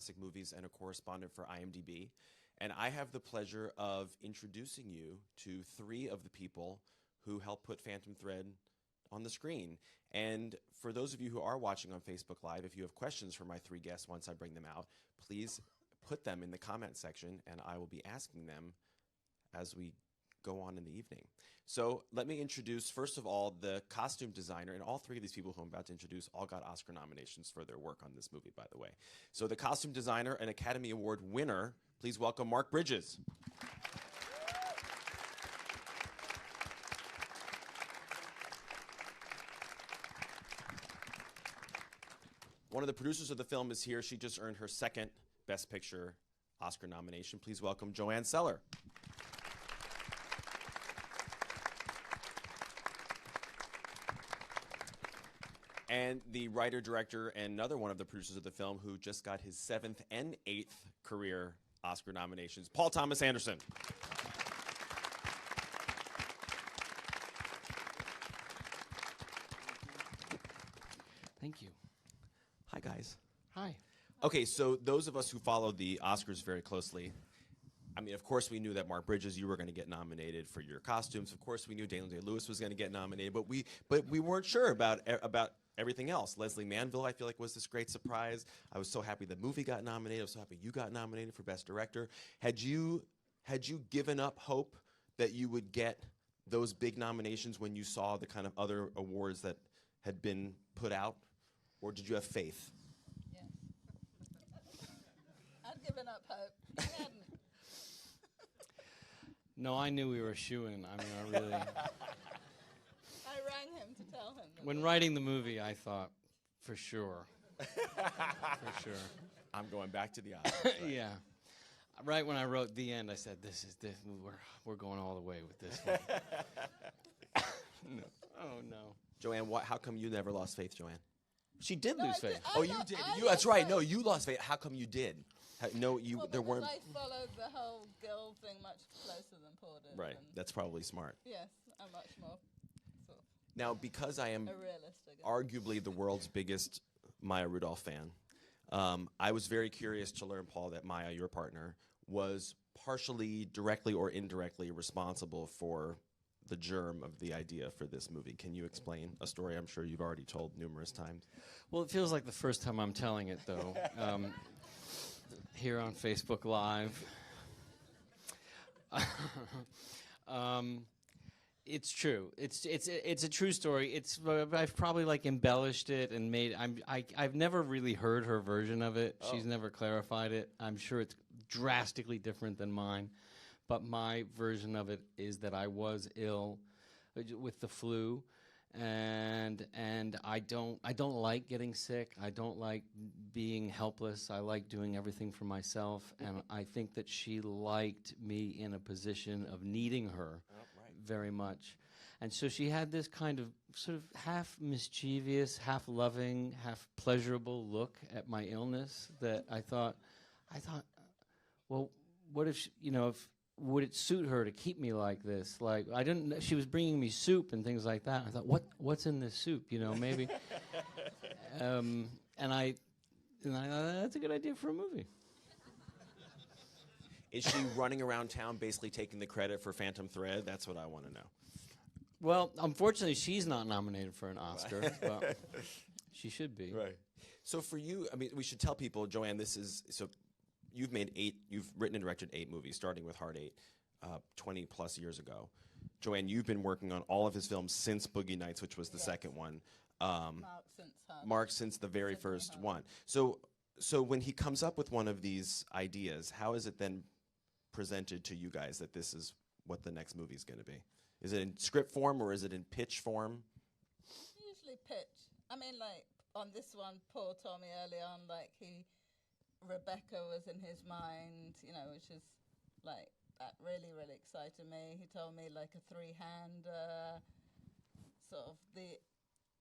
classic movies and a correspondent for IMDb. And I have the pleasure of introducing you to three of the people who helped put Phantom Thread on the screen. And for those of you who are watching on Facebook Live, if you have questions for my three guests once I bring them out, please put them in the comment section, and I will be asking them as we go on in the evening. So let me introduce, first of all, the costume designer, and all three of these people who I'm about to introduce all got Oscar nominations for their work on this movie, by the way. So the costume designer and Academy Award winner, please welcome Mark Bridges. One of the producers of the film is here. She just earned her second Best Picture Oscar nomination. Please welcome JoAnne Sellar. And the writer, director, and another one of the producers of the film who just got his 7th and 8th career Oscar nominations, Paul Thomas Anderson. Thank you. Hi, guys. Hi. Okay, so those of us who follow the Oscars very closely, I mean, of course we knew that Mark Bridges, you were going to get nominated for your costumes. Of course we knew Daniel Day-Lewis was going to get nominated, but we weren't sure about everything else. Leslie Manville, I feel like, was this great surprise. I was so happy the movie got nominated. I was so happy you got nominated for Best Director. Had you given up hope that you would get those big nominations when you saw the kind of other awards that had been put out, or did you have faith? Yes. I'd given up hope. I hadn't. No, I knew we were shoo-in. I mean, I really. I rang him to tell him. When writing the movie, I thought, for sure. For sure. I'm going back to the Oscars. Right? Yeah. Right when I wrote the end, I said, "This is this. We're going all the way with this one." No. Oh no. JoAnne, how come you never lost faith, JoAnne? She did lose faith. Oh, you did. That's right. No, you lost faith. How come you did? No, you. Well, there weren't. I followed the whole girl thing much closer than Paul did. Right. That's probably smart. Yes, I'm much more sort of Now, because I am a realist, I guess. arguably the world's biggest Maya Rudolph fan, I was very curious to learn, Paul, that Maya, your partner, was partially, directly or indirectly responsible for the germ of the idea for this movie. Can you explain a story I'm sure you've already told numerous times? Well, it feels like the first time I'm telling it, though. Here on Facebook Live. It's true. It's a true story. I've probably embellished it and made. I've never really heard her version of it. Oh. She's never clarified it. I'm sure it's drastically different than mine, but my version of it is that I was ill with the flu, and I don't like getting sick. I don't like being helpless. I like doing everything for myself, and I think that she liked me in a position of needing her very much. And so she had this kind of sort of half mischievous, half loving, half pleasurable look at my illness that I thought, well, what if, would it suit her to keep me like this? Like, I didn't know, she was bringing me soup and things like that. I thought, what's in this soup? Maybe. And I thought, that's a good idea for a movie. Is she running around town basically taking the credit for Phantom Thread? That's what I want to know. Well, unfortunately, she's not nominated for an Oscar, but she should be. Right. So for you, I mean, we should tell people, JoAnne, you've written and directed 8 movies, starting with Hard 8, 20 plus years ago. JoAnne, you've been working on all of his films since Boogie Nights, which was the second one. Mark since the very first one. So when he comes up with one of these ideas, how is it then presented to you guys that this is what the next movie is going to be? Is it in script form or is it in pitch form? Usually pitch. I mean, on this one, Paul told me early on, Rebecca was in his mind, which is that really, really excited me. He told me a 3-hander, sort of the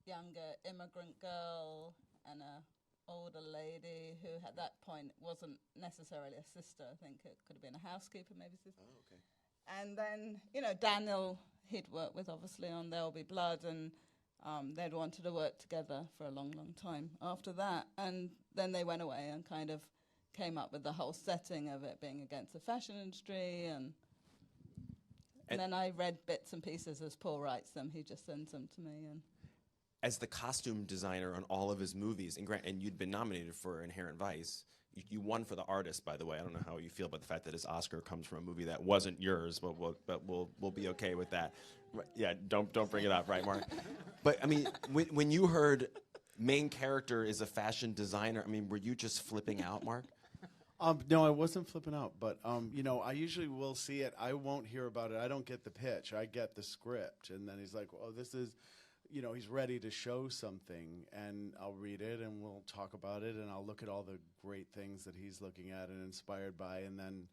younger immigrant girl and a older lady who at that point wasn't necessarily a sister. I think it could have been a housekeeper, maybe sister. Oh, okay. And then, Daniel he'd worked with obviously on There'll Be Blood, and they'd wanted to work together for a long, long time after that. And then they went away and kind of came up with the whole setting of it being against the fashion industry, and then I read bits and pieces as Paul writes them. He just sends them to me. And as the costume designer on all of his movies, and you'd been nominated for Inherent Vice. You won for the artist, by the way. I don't know how you feel about the fact that his Oscar comes from a movie that wasn't yours, but we'll be okay with that. Right, yeah, don't bring it up, right, Mark? But I mean, when you heard main character is a fashion designer, I mean, were you just flipping out, Mark? No, I wasn't flipping out, but you know, I usually will see it. I won't hear about it. I don't get the pitch. I get the script, and then he's like, "Oh, this is," you know, he's ready to show something, and I'll read it, and we'll talk about it, and I'll look at all the great things that he's looking at and inspired by, and then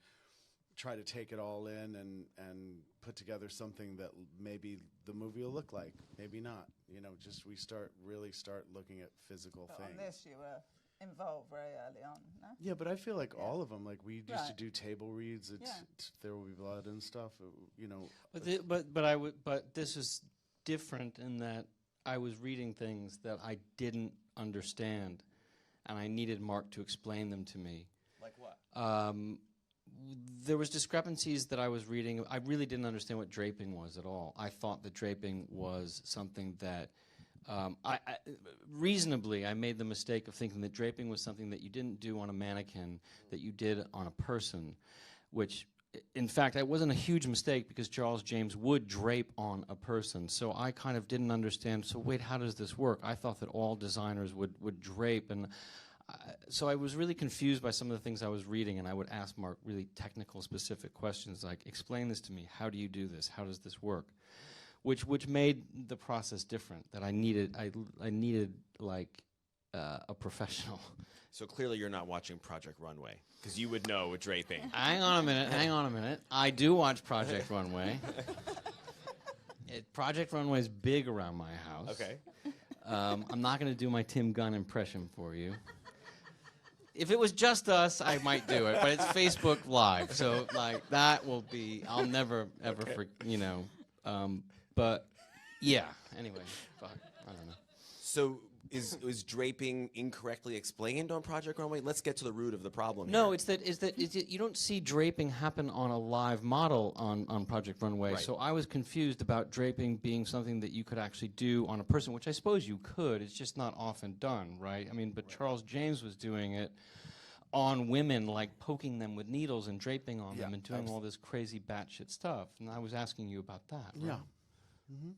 try to take it all in and put together something that maybe the movie will look like, maybe not. You know, just we really start looking at physical but things. on this, you were involved very early on, no? Yeah, but I feel like all of them, like we used to Right. do table reads. There Will Be Blood and stuff. You know, But this is different in that I was reading things that I didn't understand, and I needed Mark to explain them to me. Like what? There was discrepancies that I was reading. I really didn't understand what draping was at all. I thought that draping was something that reasonably, I made the mistake of thinking that draping was something that you didn't do on a mannequin, that you did on a person, which, in fact, it wasn't a huge mistake because Charles James would drape on a person. So I kind of didn't understand, so wait, how does this work? I thought that all designers would drape, and so I was really confused by some of the things I was reading, and I would ask Mark really technical, specific questions like, explain this to me. How do you do this? How does this work? Which made the process different. That I needed like a professional. So clearly you're not watching Project Runway, because you would know with draping. Hang on a minute. I do watch Project Runway. Project Runway is big around my house. Okay. I'm not going to do my Tim Gunn impression for you. If it was just us, I might do it, but it's Facebook Live, so like that will be. I'll never ever but yeah. Anyway, fuck. I don't know. So is draping incorrectly explained on Project Runway? Let's get to the root of the problem. No, here. it's that you don't see draping happen on a live model on Project Runway. Right. So I was confused about draping being something that you could actually do on a person, which I suppose you could. It's just not often done, right? I mean, but right. Charles James was doing it on women, like poking them with needles and draping on them and doing all this crazy batshit stuff. And I was asking you about that. Right? Yeah. Mm-hmm.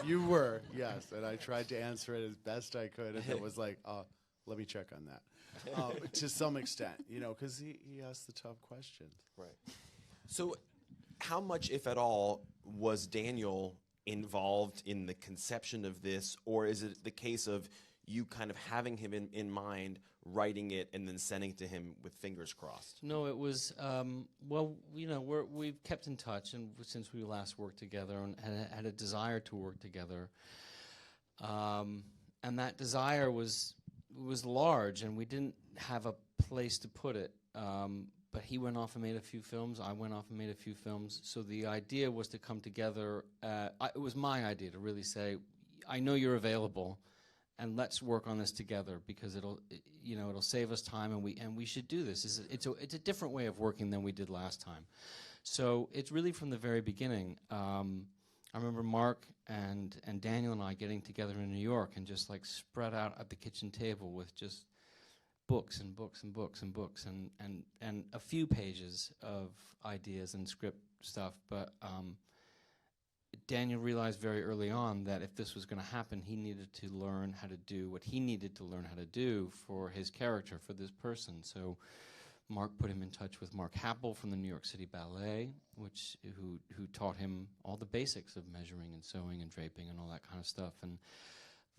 You were, yes, and I tried to answer it as best I could, and it was like, let me check on that, to some extent, you know, because he asked the tough questions. Right. So how much, if at all, was Daniel involved in the conception of this, or is it the case of you kind of having him in mind, writing it, and then sending it to him with fingers crossed? No, it was, well, you know, we've kept in touch and since we last worked together and had a desire to work together. And that desire was large, and we didn't have a place to put it. But he went off and made a few films. I went off and made a few films. So the idea was to come together. It was my idea to really say, I know you're available, and let's work on this together because it'll save us time, and we should do this. It's a different way of working than we did last time. So it's really from the very beginning. I remember Mark and Daniel and I getting together in New York and just like spread out at the kitchen table with just books and books and books and books and a few pages of ideas and script stuff, but Daniel realized very early on that if this was going to happen, he needed to learn how to do what he needed to learn how to do for his character, for this person. So Mark put him in touch with Mark Happel from the New York City Ballet, who taught him all the basics of measuring and sewing and draping and all that kind of stuff. And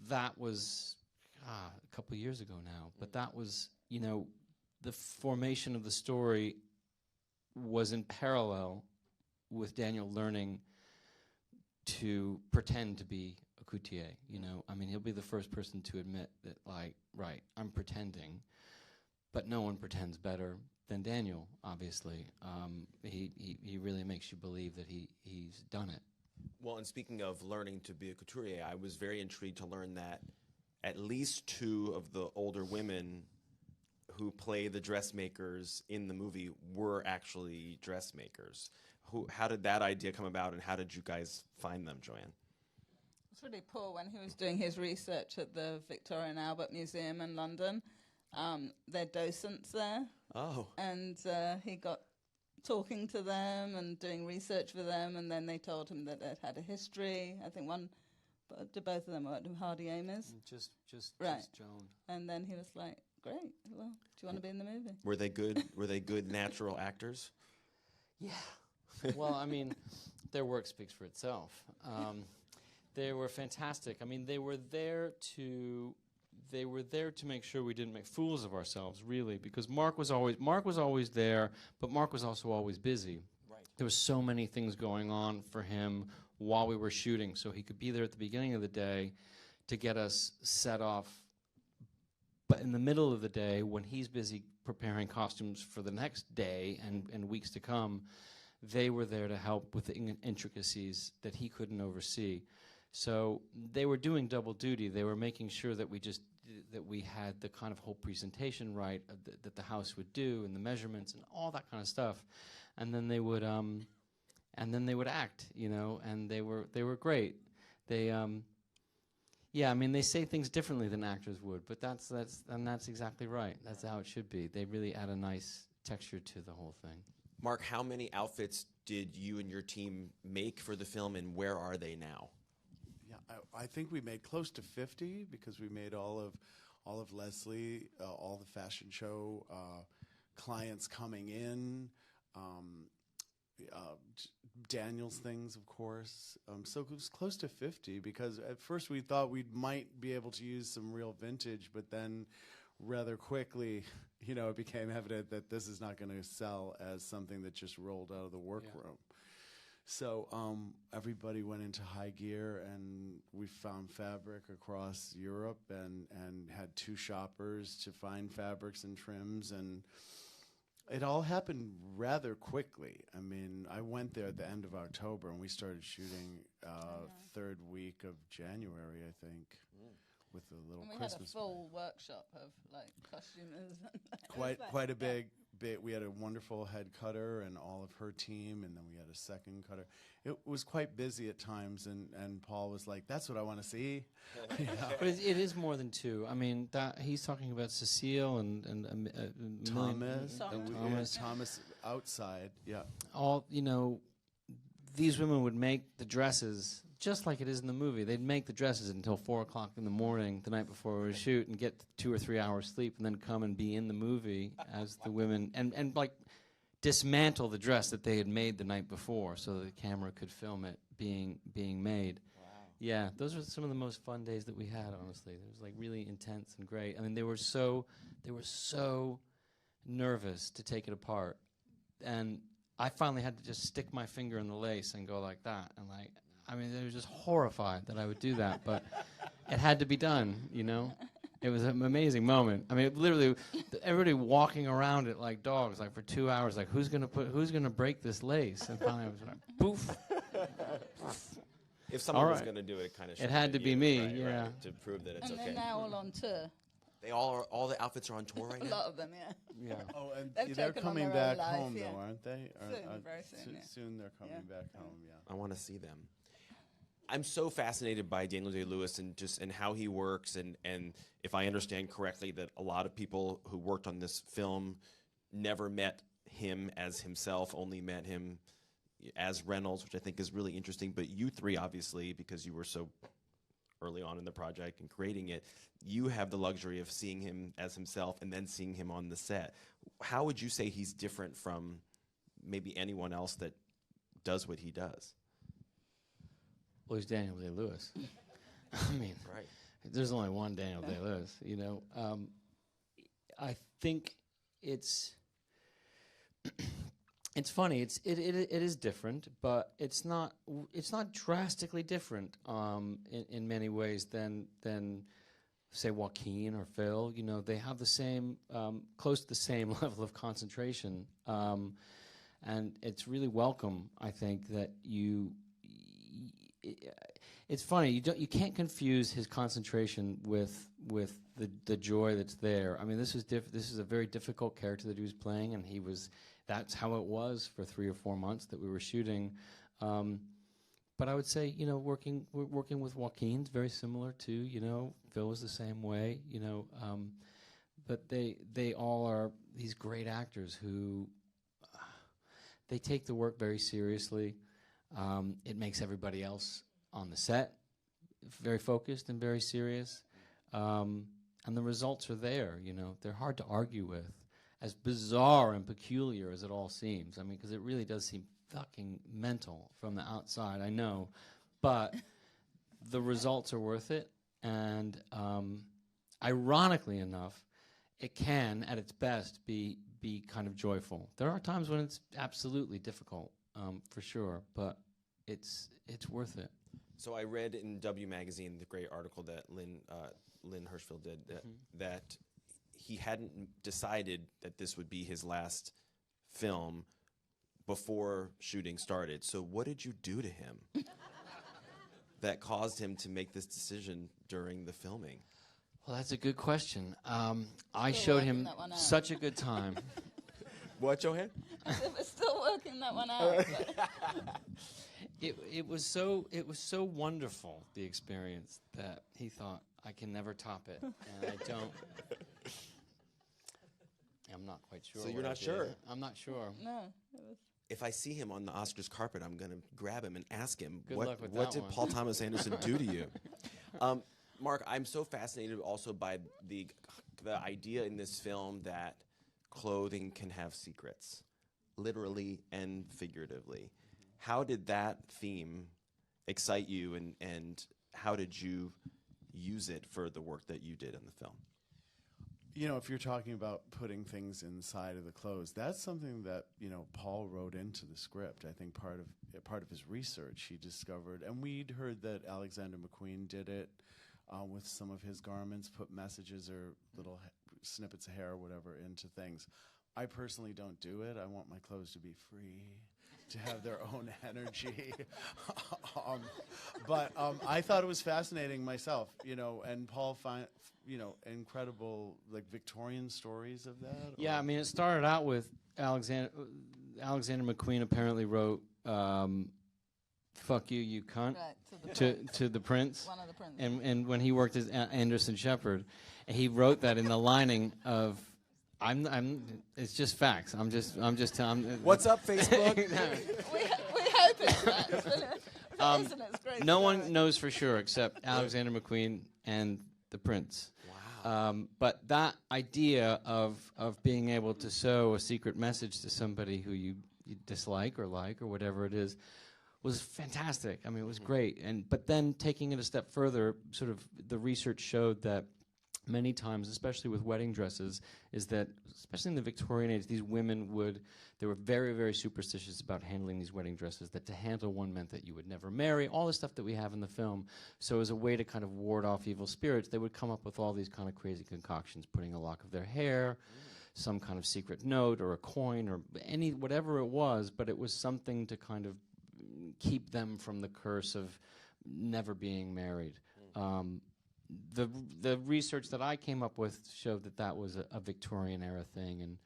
that was a couple of years ago now. But that was, you know, the formation of the story was in parallel with Daniel learning to pretend to be a couturier, you know. I mean, he'll be the first person to admit that, like, right, I'm pretending, but no one pretends better than Daniel, obviously. He really makes you believe that he's done it. Well, and speaking of learning to be a couturier, I was very intrigued to learn that at least two of the older women who play the dressmakers in the movie were actually dressmakers. How did that idea come about, and how did you guys find them, JoAnne? It's really Paul, when he was doing his research at the Victoria and Albert Museum in London. They're docents there. Oh. And he got talking to them and doing research for them, and then they told him that it had a history. I think both of them worked with Hardy Amers. Just Right. Joan. And then he was like, great, well, do you want to be in the movie? Were they good? Were they good natural actors? Yeah. Well, I mean, their work speaks for itself. They were fantastic. I mean, they were there to make sure we didn't make fools of ourselves, really, because Mark was always there, but Mark was also always busy. Right. There was so many things going on for him while we were shooting, so he could be there at the beginning of the day to get us set off. But in the middle of the day, when he's busy preparing costumes for the next day and weeks to come, they were there to help with the intricacies that he couldn't oversee. So they were doing double duty. They were making sure that we had the kind of whole presentation right that the house would do, and the measurements and all that kind of stuff. And then they would act, and they were great. They yeah, I mean, they say things differently than actors would, but that's exactly right. That's how it should be. They really add a nice texture to the whole thing. Mark, how many outfits did you and your team make for the film, and where are they now? Yeah, I think we made close to 50 because we made all of Leslie, all the fashion show clients coming in, Daniel's things, of course. So it was close to 50 because at first we thought we might be able to use some real vintage, but then rather quickly, it became evident that this is not going to sell as something that just rolled out of the workroom. Yeah. So everybody went into high gear, and we found fabric across Europe and had 2 shoppers to find fabrics and trims, and it all happened rather quickly. I mean, I went there at the end of October, and we started shooting third week of January, I think, with the little Christmas. We had a full workshop of costumers. Quite a big. We had a wonderful head cutter and all of her team, and then we had a second cutter. It was quite busy at times, and Paul was like, "That's what I want to see." But it is more than 2. I mean, he's talking about Cecile and Thomas outside. Yeah, all these women would make the dresses just like it is in the movie. They'd make the dresses until 4 o'clock in the morning the night before we would shoot, and get 2 or 3 hours sleep, and then come and be in the movie as the women, and like dismantle the dress that they had made the night before, so that the camera could film it being made. Wow. Yeah, those were some of the most fun days that we had. Honestly, it was like really intense and great. I mean, they were so nervous to take it apart, and I finally had to just stick my finger in the lace and go like that, and like. I mean, they were just horrified that I would do that, but it had to be done, It was an amazing moment. I mean, literally, everybody walking around it like dogs, like for 2 hours, like who's gonna break this lace? And finally, I was like, poof. If someone was going to do it, kind of. It had to be me, right, yeah. right, to prove that it's and okay. And they're now all on tour. They all the outfits are on tour right now. A lot of them, yeah. Yeah. Oh, and They're coming taken on back their own life, home, yeah. though, aren't they? Soon, very soon, yeah. Soon they're coming back home. Yeah. I want to see them. I'm so fascinated by Daniel Day-Lewis and how he works, and if I understand correctly, that a lot of people who worked on this film never met him as himself, only met him as Reynolds, which I think is really interesting. But you 3, obviously, because you were so early on in the project and creating it, you have the luxury of seeing him as himself and then seeing him on the set. How would you say he's different from maybe anyone else that does what he does? Well, he's Daniel Day-Lewis. I mean, right. There's only one Daniel Day-Lewis, I think it's funny. It is different, but it's not drastically different in many ways than say Joaquin or Phil. They have the same close to the same level of concentration, and it's really welcome. I think that it's funny. You can't confuse his concentration with the joy that's there. I mean, this is a very difficult character that he was playing, and that's how it was for 3 or 4 months that we were shooting. But I would say, working with Joaquin's very similar too. Phil was the same way. But they all are these great actors who they take the work very seriously. It makes everybody else on the set very focused and very serious. And the results are there, They're hard to argue with, as bizarre and peculiar as it all seems. I mean, because it really does seem fucking mental from the outside, I know. But the results are worth it. And ironically enough, it can, at its best, be kind of joyful. There are times when it's absolutely difficult, for sure, but it's worth it. So I read in W Magazine the great article that Lynn Hirschfeld did that he hadn't decided that this would be his last film before shooting started. So what did you do to him that caused him to make this decision during the filming? Well, that's a good question. I showed him such a good time. What, JoAnne? We're still working that one out. It was so wonderful, the experience, that he thought, I can never top it, and I don't. I'm not quite sure. So you're not sure? I'm not sure. No. It was If I see him on the Oscars carpet, I'm going to grab him and ask him, Good what luck with what that did one. Paul Thomas Anderson do to you? Mark, I'm so fascinated also by the idea in this film that clothing can have secrets, literally and figuratively. How did that theme excite you, and how did you use it for the work that you did in the film? If you're talking about putting things inside of the clothes, that's something that Paul wrote into the script. I think part of his research he discovered, and we'd heard that Alexander McQueen did it with some of his garments, put messages or little snippets of hair or whatever into things. I personally don't do it. I want my clothes to be free, to have their own energy. But I thought it was fascinating myself, and Paul found, incredible Victorian stories of that. Yeah, I mean, it started out with Alexander McQueen apparently wrote "Fuck you, you cunt" right, to the Prince. one of the princes. And when he worked as Anderson Shepherd, he wrote that in the lining of, it's just facts. I'm just telling. What's up, Facebook? we hope it's that. If it isn't, it's great. No one knows for sure except Alexander McQueen and the Prince. Wow. But that idea of being able to sow a secret message to somebody who you dislike or like or whatever it is was fantastic. I mean, it was great. But then taking it a step further, sort of the research showed that many times, especially with wedding dresses, is that, especially in the Victorian age, these women they were very, very superstitious about handling these wedding dresses, that to handle one meant that you would never marry, all the stuff that we have in the film. So as a way to kind of ward off evil spirits, they would come up with all these kind of crazy concoctions, putting a lock of their hair, some kind of secret note or a coin or whatever it was, but it was something to kind of keep them from the curse of never being married. The research that I came up with showed that was a Victorian era thing, and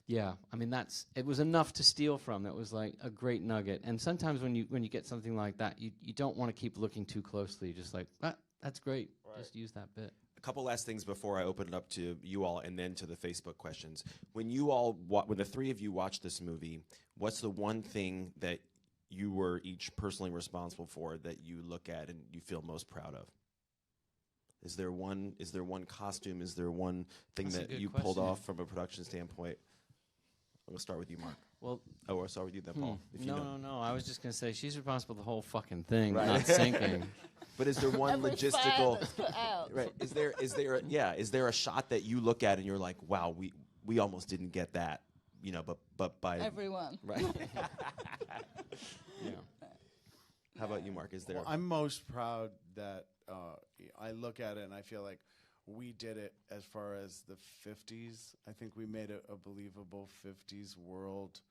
yeah, I mean it was enough to steal from. That was like a great nugget. And sometimes when you get something like that, you don't want to keep looking too closely. Just like, that's great. Right. Just use that bit. A couple last things before I open it up to you all, and then to the Facebook questions. When when the three of you watch this movie, what's the one thing that you were each personally responsible for that you look at and you feel most proud of? Is there one costume? Is there one thing that you pulled off from a production standpoint? I'm going to start with you, Mark. Well, I'll start with you then, Paul. If you know. No. I was just going to say she's responsible for the whole fucking thing, Right. not sinking. But is there one Every logistical? fire that's put out. Right. Is there a shot that you look at and you're like, wow, we almost didn't get that, but by Everyone. right. Yeah. How about you, Mark? Is there? Well, I'm most proud that I look at it and I feel like we did it as far as the 50s. I think we made a believable 50s world.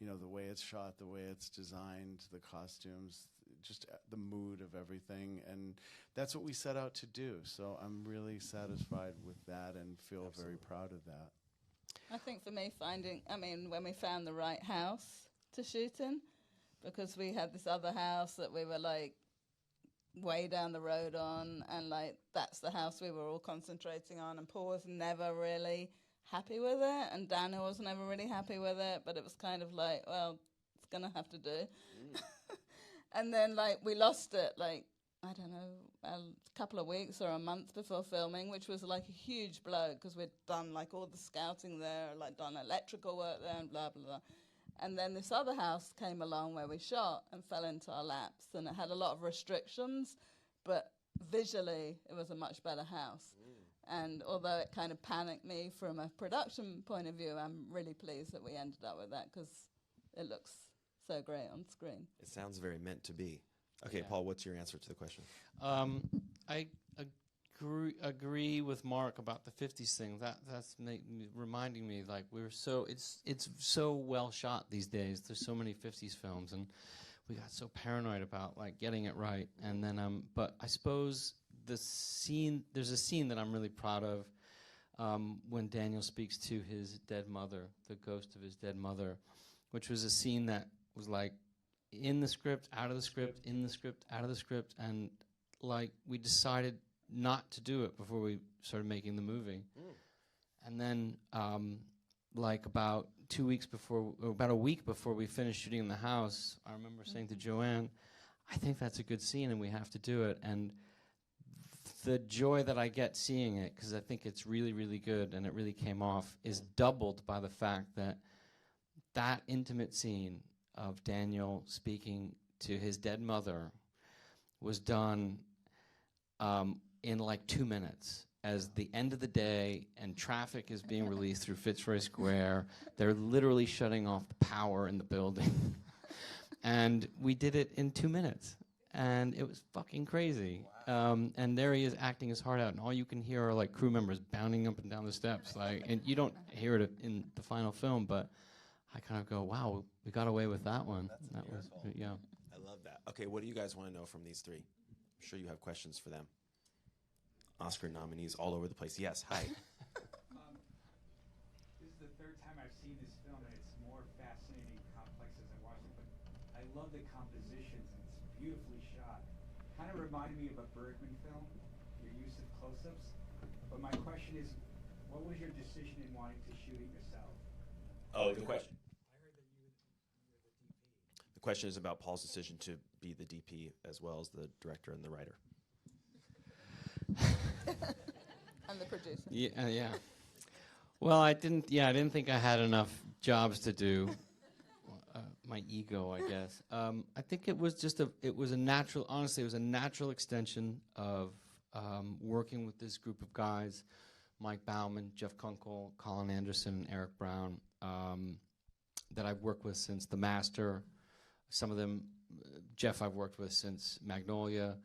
The way it's shot, the way it's designed, the costumes, just the mood of everything, and that's what we set out to do. So I'm really satisfied with that and feel very proud of that. I think for me, when we found the right house to shoot in, because we had this other house that we were like way down the road on, and like that's the house we were all concentrating on, and Paul was never really happy with it, and Daniel was never really happy with it, but it was kind of like, well, it's gonna have to do. And then like we lost it, like, I don't know, a couple of weeks or a month before filming, which was like a huge blow because we'd done like all the scouting there, like done electrical work there and blah, blah, blah. And then this other house came along where we shot and fell into our laps, and it had a lot of restrictions, but visually it was a much better house. And although it kind of panicked me from a production point of view, I'm really pleased that we ended up with that because it looks so great on screen. It sounds very meant to be. Okay, Paul, what's your answer to the question? I agree with Mark about the 50s thing. That's reminding me, like, it's so well shot these days. There's so many 50s films, and we got so paranoid about like getting it right. And then but I suppose there's a scene that I'm really proud of when Daniel speaks to his dead mother, the ghost of his dead mother, which was a scene that was like in the script, out of the script, in the script, out of the script, and like we decided not to do it before we started making the movie. And then like about a week before we finished shooting in the house, I remember saying to JoAnne, I think that's a good scene and we have to do it. And the joy that I get seeing it, because I think it's really, really good and it really came off, is doubled by the fact that that intimate scene of Daniel speaking to his dead mother was done in like 2 minutes. As the end of the day and traffic is being released through Fitzroy Square, they're literally shutting off the power in the building. And we did it in 2 minutes. And it was fucking crazy. And there he is acting his heart out, and all you can hear are like crew members bounding up and down the steps. Like, and you don't hear it in the final film, but I kind of go, wow, we got away with that one. That was, yeah. I love that. Okay, what do you guys want to know from these three? I'm sure you have questions for them. Oscar nominees all over the place. Yes, hi. This is the third time I've seen this film, and it's more fascinating and complex as I watch it, but I love the compositions, and it's beautifully shot. Kind of reminded me of a Bergman film, your use of close-ups. But my question is, what was your decision in wanting to shoot it yourself? Oh, the question. I heard that you were the DP. The question is about Paul's decision to be the DP as well as the director and the writer. And the producer. Yeah. Well, I didn't think I had enough jobs to do. My ego, I guess. I think it was a natural extension of working with this group of guys, Mike Bauman, Jeff Kunkel, Colin Anderson, and Eric Brown, that I've worked with since The Master. Some of them, Jeff, I've worked with since Magnolia,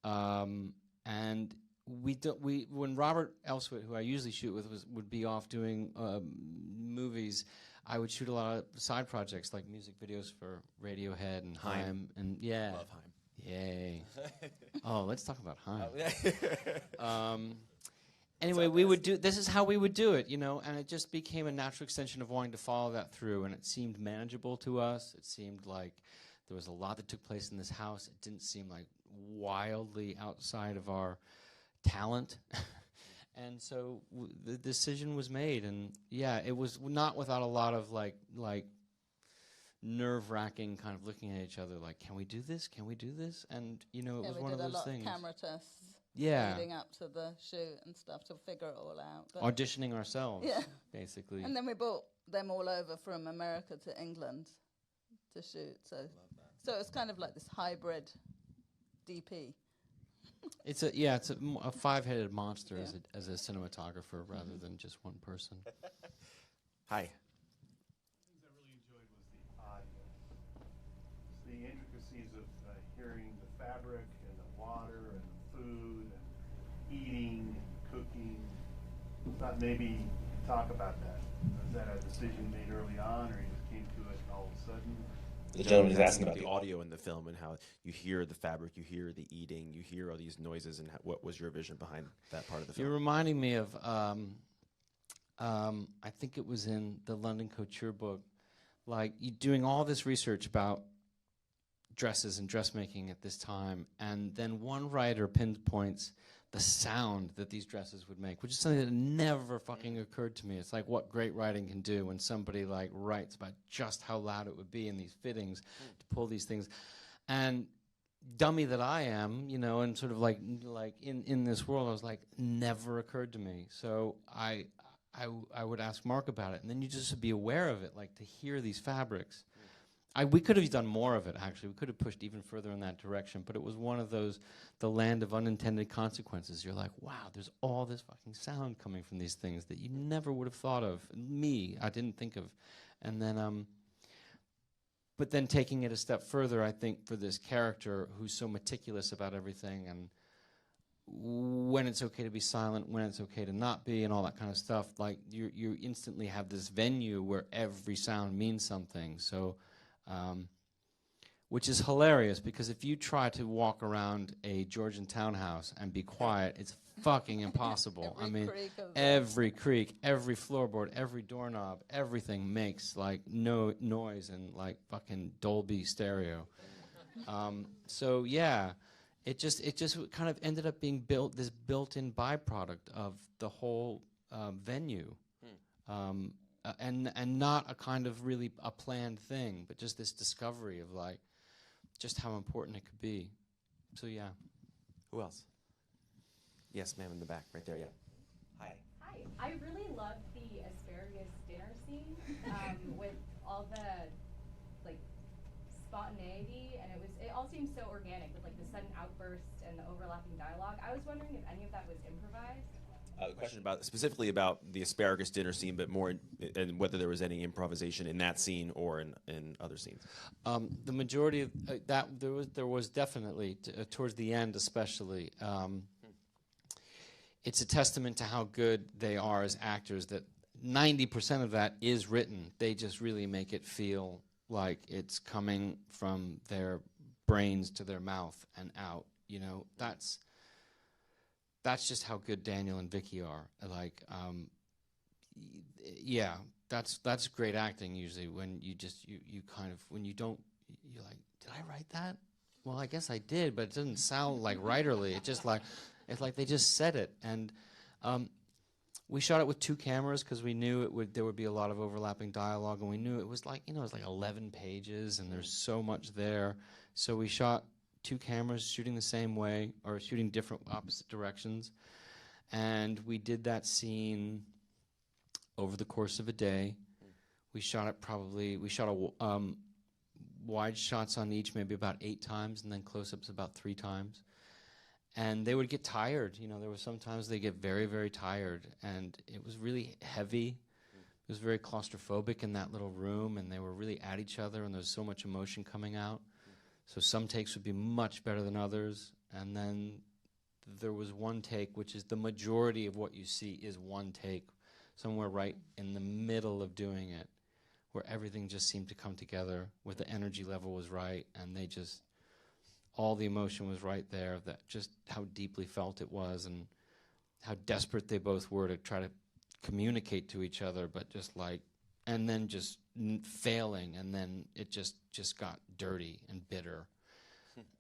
and when Robert Elswit, who I usually shoot with, would be off doing movies, I would shoot a lot of side projects like music videos for Radiohead and Haim, and yeah, Love Haim. Yay! Oh, let's talk about Haim. Anyway, we would do. This is how we would do it, you know, and it just became a natural extension of wanting to follow that through, and it seemed manageable to us. It seemed like there was a lot that took place in this house. It didn't seem like wildly outside of our talent. And so the decision was made, and yeah, it was not without a lot of like nerve-wracking kind of looking at each other, like, can we do this? Can we do this? And you know, it was one of those things. We did a lot of camera tests. Yeah. Leading up to the shoot and stuff to figure it all out. But auditioning ourselves, yeah, basically. And then we brought them all over from America to England to shoot. So it's kind of like this hybrid DP. It's a five-headed monster as a cinematographer rather than just one person. Hi. Things I really enjoyed was the audio. It's the intricacies of hearing the fabric and the water and the food and eating and cooking. Thought maybe talk about that. Was that a decision made early on, or you just came to it all of a sudden? the gentleman is asking about the audio in the film and how you hear the fabric, you hear the eating, you hear all these noises, and what was your vision behind that part of the film? You're reminding me of, I think it was in the London Couture book, like you doing all this research about dresses and dressmaking at this time, and then one writer pinpoints the sound that these dresses would make, which is something that never fucking occurred to me. It's like what great writing can do when somebody like writes about just how loud it would be in these fittings to pull these things. And dummy that I am, you know, and sort of like in this world, I was like, never occurred to me. So I would ask Mark about it, and then you just be aware of it, like to hear these fabrics. We could have done more of it, actually. We could have pushed even further in that direction, but it was one of those, the land of unintended consequences. You're like, wow, there's all this fucking sound coming from these things that you never would have thought of. Me, I didn't think of. And then, but then taking it a step further, I think, for this character who's so meticulous about everything and when it's okay to be silent, when it's okay to not be, and all that kind of stuff, like you instantly have this venue where every sound means something. So, which is hilarious, because if you try to walk around a Georgian townhouse and be quiet, it's fucking impossible. Every creak, every floorboard, every doorknob, everything makes like no noise and like fucking Dolby stereo. So yeah, it just kind of ended up being this built-in byproduct of the whole venue. And not a kind of really a planned thing, but just this discovery of like just how important it could be. So yeah. Who else? Yes, ma'am, in the back, right there. Yeah. Hi. Hi. I really loved the asparagus dinner scene with all the like spontaneity, and it all seemed so organic with like the sudden outbursts and the overlapping dialogue. I was wondering if any of that was improvised. Question about specifically about the asparagus dinner scene, but more and whether there was any improvisation in that scene or in other scenes. The majority of that there was definitely towards the end, especially. It's a testament to how good they are as actors that 90% of that is written. They just really make it feel like it's coming from their brains to their mouth and out. You know, that's just how good Daniel and Vicky are. Like, yeah, that's great acting usually when you kind of, when you don't, you're like, did I write that? Well, I guess I did, but it doesn't sound like writerly. It's just like, it's like they just said it. And we shot it with 2 cameras because we knew there would be a lot of overlapping dialogue, and we knew it was like, you know, it was like 11 pages and there's so much there. So we shot 2 cameras shooting the same way, or shooting different opposite directions. And we did that scene over the course of a day. We shot wide shots on each maybe about 8 times, and then close-ups about 3 times. And they would get tired. You know, there were sometimes they get very, very tired. And it was really heavy. It was very claustrophobic in that little room, and they were really at each other, and there was so much emotion coming out. So some takes would be much better than others. And then there was one take, which is the majority of what you see is one take, somewhere right in the middle of doing it, where everything just seemed to come together, where the energy level was right, and they just, all the emotion was right there, that just how deeply felt it was and how desperate they both were to try to communicate to each other, but just like, and then just failing, and then it just got dirty and bitter.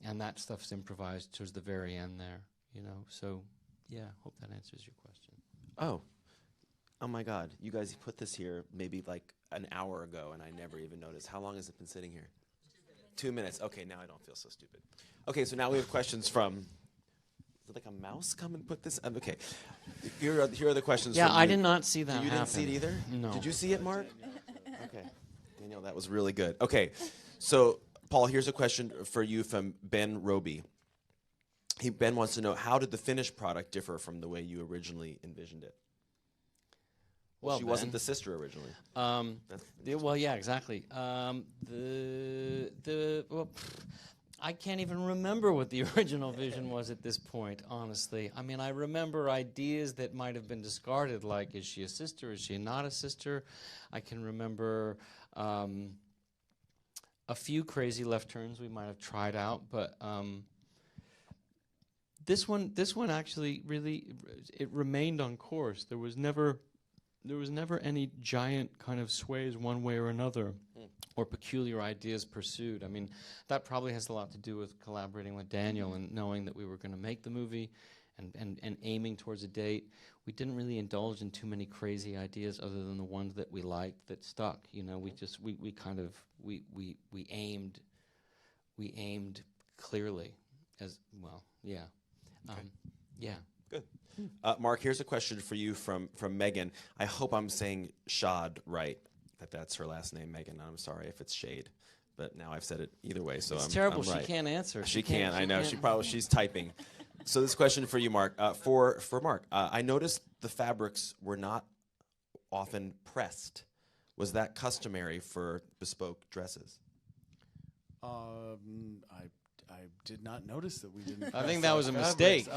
And that stuff's improvised towards the very end there, you know. So, yeah, hope that answers your question. Oh my God, you guys put this here maybe like an hour ago, and I never even noticed. How long has it been sitting here? 2 minutes. Okay, now I don't feel so stupid. Okay, so now we have questions from, is it like a mouse come and put this? Okay, here are the questions. Yeah, from I you. did not see that You happen. didn't see it either? No. Did you see it, Mark? Okay. Daniel, that was really good. Okay, so Paul, here's a question for you from Ben Roby. Ben wants to know, how did the finished product differ from the way you originally envisioned it? Well, she wasn't the sister originally. Well, yeah, exactly. I can't even remember what the original vision was at this point, honestly. I mean, I remember ideas that might have been discarded, like, is she a sister, is she not a sister? I can remember a few crazy left turns we might have tried out, but this one actually really it remained on course. There was never any giant kind of sways one way or another, or peculiar ideas pursued. I mean, that probably has a lot to do with collaborating with Daniel and knowing that we were going to make the movie, and aiming towards a date. We didn't really indulge in too many crazy ideas other than the ones that we liked that stuck. You know, we aimed clearly as well. Yeah. Yeah. Good. Mark, here's a question for you from Megan. I hope I'm saying Shad right. That's her last name, Megan. I'm sorry if it's Shade, but now I've said it either way. So It's I'm terrible. I'm right. She can't answer. She can't. I know. can't. She's typing. So this question for you, Mark. For Mark, I noticed the fabrics were not often pressed. Was that customary for bespoke dresses? I did not notice that we didn't. I think press that was our a fabrics. mistake.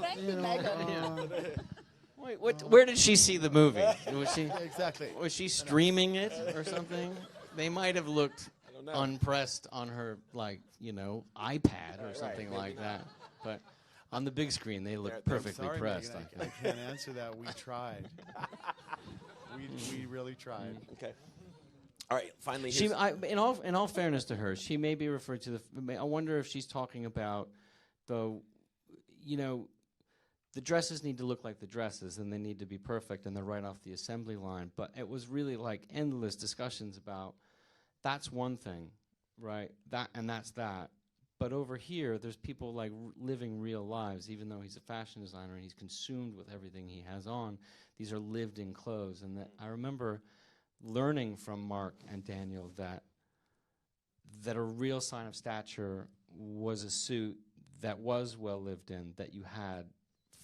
Thank you, Megan. Wait, where did she see the movie? Exactly. Was she streaming it or something? They might have looked unpressed on her, iPad or something like that. But on the big screen, they look perfectly Sorry, pressed. Megan, I can't answer that. We tried. we really tried. Okay. All right. Finally, She, in all fairness to her, she may be referred to I wonder if she's talking about the dresses need to look like the dresses, and they need to be perfect, and they're right off the assembly line. But it was really like endless discussions about that's one thing, right? That's that. But over here, there's people like living real lives. Even though he's a fashion designer and he's consumed with everything he has on, these are lived-in clothes. And that I remember learning from Mark and Daniel that a real sign of stature was a suit that was well lived in, that you had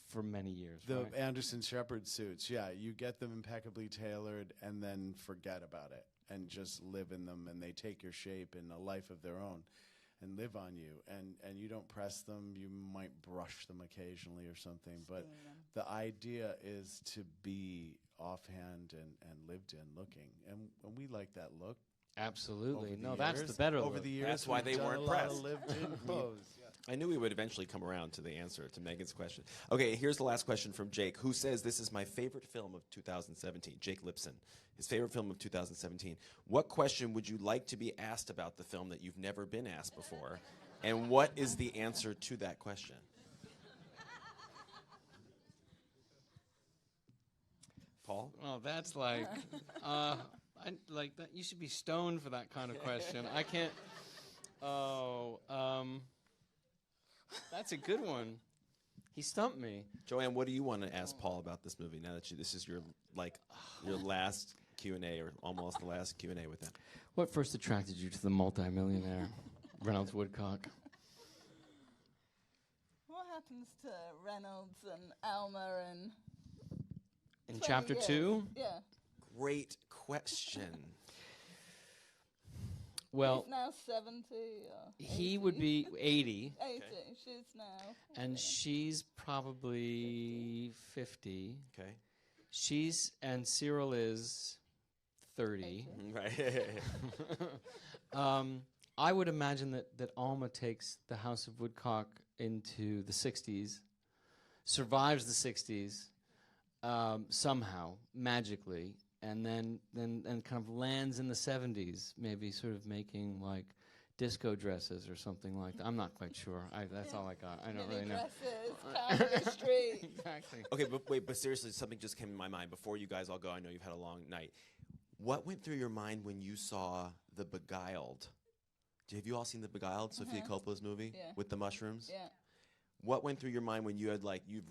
for many years. The right? Anderson Shepherd suits, yeah, you get them impeccably tailored and then forget about it and just live in them, and they take your shape in a life of their own and live on you. And you don't press them. You might brush them occasionally or something, but the idea is to be offhand and lived in looking, and we like that look. Absolutely. Over the That's years- the better over look. the years. That's why we've they done weren't a lot of pressed. lived-in clothes. Yeah. I knew we would eventually come around to the answer to Megan's question. Okay, here's the last question from Jake, who says this is my favorite film of 2017. Jake Lipson, his favorite film of 2017. What question would you like to be asked about the film that you've never been asked before? And what is the answer to that question? Paul? Oh, that's like, like that. You should be stoned for that kind of question. I can't. That's a good one. He stumped me. JoAnne, what do you want to ask Paul about this movie now that this is your last Q&A, or almost the last Q&A with him? What first attracted you to the multimillionaire Reynolds Woodcock? What happens to Reynolds and Alma In 20 chapter years? 2? Yeah. Great question. Well, He's now 70 or 80. he would be 80, 80. She's now. and she's probably 50. Okay. And Cyril is 30. Right. I would imagine that Alma takes the House of Woodcock into the 60s, survives the 60s somehow, magically, and then kind of lands in the 70s, maybe sort of making like disco dresses or something like that. I'm not quite sure. That's all I got. I don't really know. Dresses, Calvary Street. Exactly. Okay, but seriously, something just came in my mind before you guys all go. I know you've had a long night. What went through your mind when you saw The Beguiled? Have you all seen The Beguiled, Sofia Coppola's movie with the mushrooms? Yeah. What went through your mind when you've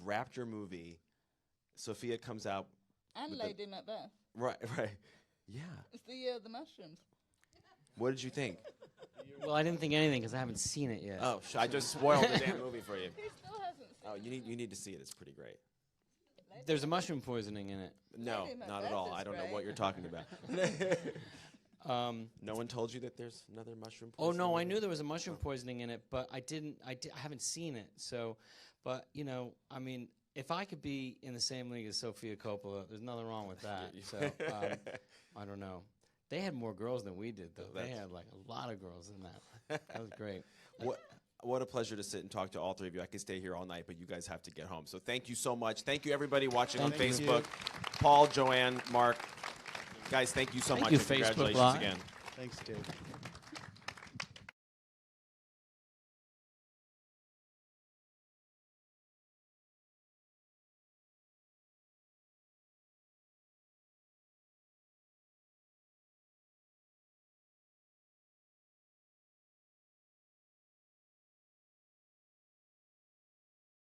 wrapped your movie, Sophia comes out, And Lady Macbeth. right, yeah. It's the year of the mushrooms. What did you think? Well, I didn't think anything because I haven't seen it yet. Oh, I just spoiled the damn movie for you. He still hasn't seen Oh, it. you need to see it. It's pretty great. There's a mushroom poisoning in it. No, Lady not Macbeth at all. is I don't know great. what you're talking about. No one told you that there's another mushroom Oh poisoning? no, I knew there was a mushroom poisoning in it, but I haven't seen it. So, but I mean, if I could be in the same league as Sofia Coppola, there's nothing wrong with that. So, I don't know. They had more girls than we did, though. They That's- had like a lot of girls in that. That was great. What a pleasure to sit and talk to all three of you. I could stay here all night, but you guys have to get home. So thank you so much. Thank you, everybody watching on Thank you. Facebook. Paul, JoAnne, Mark. Guys, thank you so Thank much. you, and Facebook congratulations Live. again. Thanks, Dave.